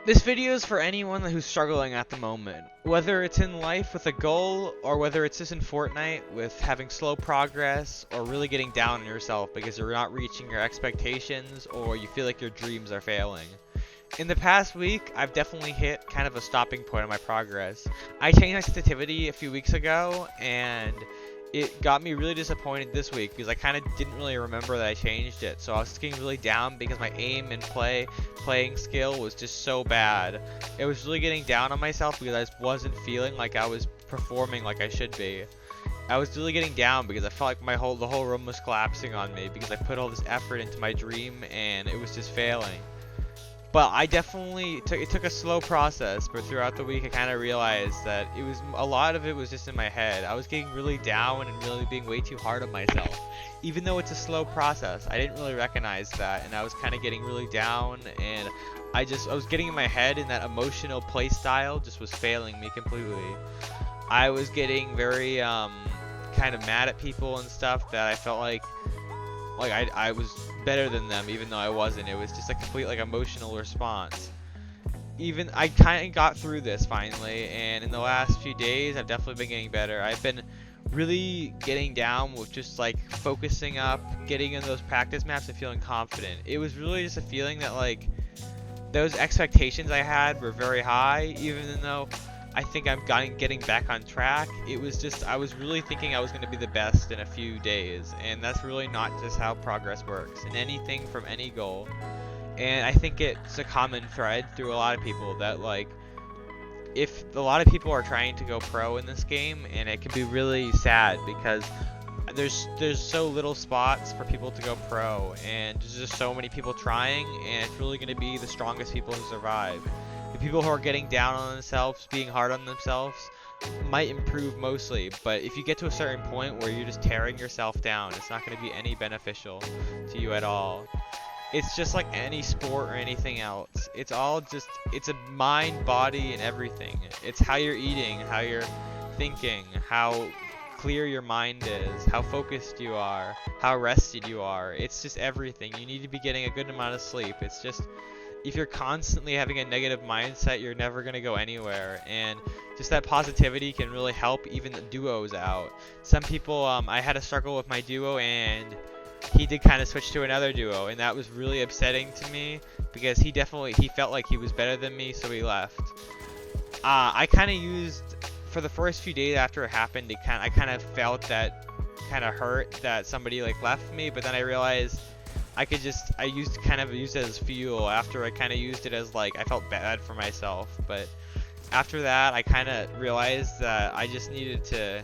This video is for anyone who's struggling at the moment, whether it's in life with a goal or whether it's just in Fortnite with having slow progress or really getting down on yourself because you're not reaching your expectations or you feel like your dreams are failing. In the past week, I've definitely hit kind of a stopping point in my progress. I changed my sensitivity a few weeks ago and it got me really disappointed this week because I kind of didn't really remember that I changed it. So I was getting really down because my aim and playing skill was just so bad. It was really getting down on myself because I just wasn't feeling like I was performing like I should be. I was really getting down because I felt like the whole room was collapsing on me because I put all this effort into my dream and it was just failing. But I definitely it took a slow process, but throughout the week I kind of realized that a lot of it was just in my head. I was getting really down and really being way too hard on myself. Even though it's a slow process, I didn't really recognize that, and I was kind of getting really down, and I was getting in my head, and that emotional play style just was failing me completely. I was getting very kind of mad at people and stuff that I felt like I was better than them even though I wasn't. It was just a complete emotional response. Even I kind of got through this finally, and in the last few days I've definitely been getting better. I've been really getting down with just focusing up, getting in those practice maps and feeling confident. It was really just a feeling that those expectations I had were very high, even though I think I'm getting back on track. It was just, I was really thinking I was going to be the best in a few days, and that's really not just how progress works in anything from any goal. And I think it's a common thread through a lot of people that if a lot of people are trying to go pro in this game, and it can be really sad because there's so little spots for people to go pro, and there's just so many people trying, and it's really going to be the strongest people who survive. The people who are getting down on themselves, being hard on themselves, might improve mostly, but if you get to a certain point where you're just tearing yourself down, it's not going to be any beneficial to you at all. It's just like any sport or anything else. It's a mind, body, and everything. It's how you're eating, how you're thinking, how clear your mind is, how focused you are, how rested you are. It's just everything. You need to be getting a good amount of sleep. It's just, if you're constantly having a negative mindset, you're never going to go anywhere, and just that positivity can really help even the duos out. Some people, I had a struggle with my duo, and he did kind of switch to another duo, and that was really upsetting to me because he felt like he was better than me, so he left. I kind of used, for the first few days after it happened, I kind of felt that kind of hurt that somebody left me, but then I realized I used it as fuel after I kind of used it as I felt bad for myself. But after that, I kind of realized that I just needed to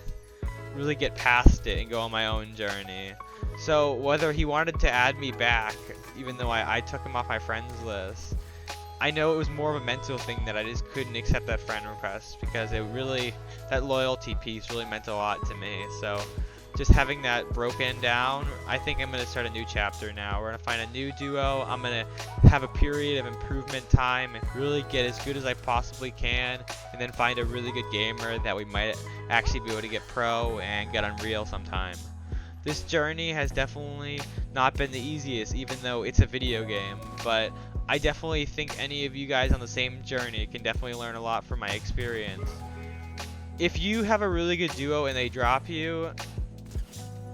really get past it and go on my own journey. So whether he wanted to add me back, even though I took him off my friends list, I know it was more of a mental thing that I just couldn't accept that friend request because that loyalty piece really meant a lot to me. So just having that broken down, I think I'm going to start a new chapter now. We're going to find a new duo. I'm going to have a period of improvement time and really get as good as I possibly can, and then find a really good gamer that we might actually be able to get pro and get Unreal sometime. This journey has definitely not been the easiest, even though it's a video game, but I definitely think any of you guys on the same journey can definitely learn a lot from my experience. If you have a really good duo and they drop you,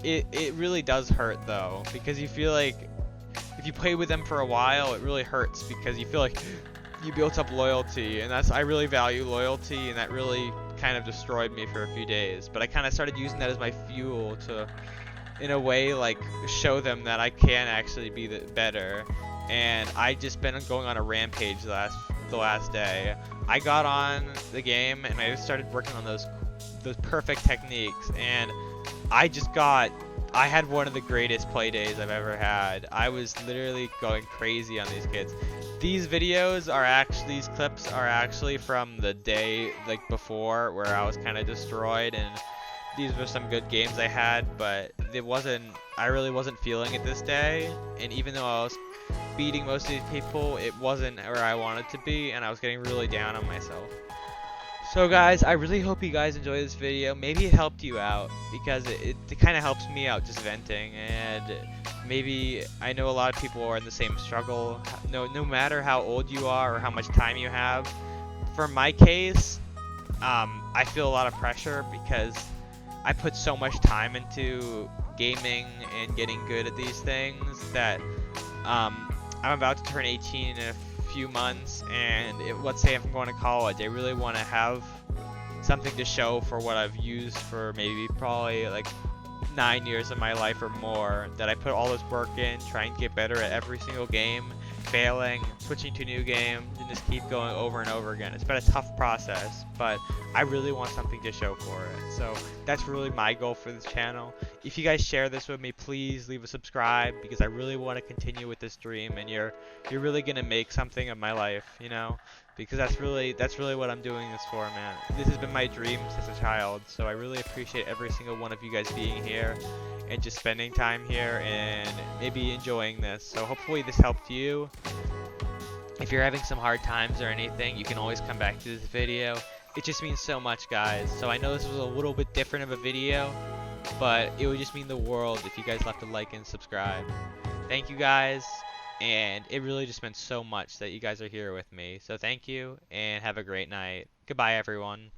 it really does hurt though, because you feel like if you play with them for a while, it really hurts because you feel like you built up loyalty, and I really value loyalty, and that really kind of destroyed me for a few days. But I kind of started using that as my fuel to, in a way, show them that I can actually be better. And I just been going on a rampage the last day. I got on the game and I started working on those perfect techniques, and I had one of the greatest play days I've ever had. I was literally going crazy on these kids. These clips are actually from the day before where I was kind of destroyed, and these were some good games I had, but I really wasn't feeling it this day. And even though I was beating most of these people, it wasn't where I wanted to be, and I was getting really down on myself. So guys, I really hope you guys enjoyed this video. Maybe it helped you out because it kind of helps me out just venting, and maybe I know a lot of people are in the same struggle. No matter how old you are or how much time you have. For my case, I feel a lot of pressure because I put so much time into gaming and getting good at these things that I'm about to turn 18 in a few months, and let's say if I'm going to college, I really want to have something to show for what I've used for maybe probably like 9 years of my life or more, that I put all this work in, trying to get better at every single game, failing, switching to new games, and just keep going over and over again. It's been a tough process, but I really want something to show for it. So that's really my goal for this channel. If you guys share this with me, please leave a subscribe, because I really want to continue with this dream, and you're really gonna make something of my life, you know? Because that's really what I'm doing this for, man. This has been my dream since a child, so I really appreciate every single one of you guys being here and just spending time here and maybe enjoying this. So hopefully this helped you. If you're having some hard times or anything, you can always come back to this video. It just means so much, guys. So I know this was a little bit different of a video, but it would just mean the world if you guys left a like and subscribe. Thank you, guys. And it really just meant so much that you guys are here with me. So thank you, and have a great night. Goodbye, everyone.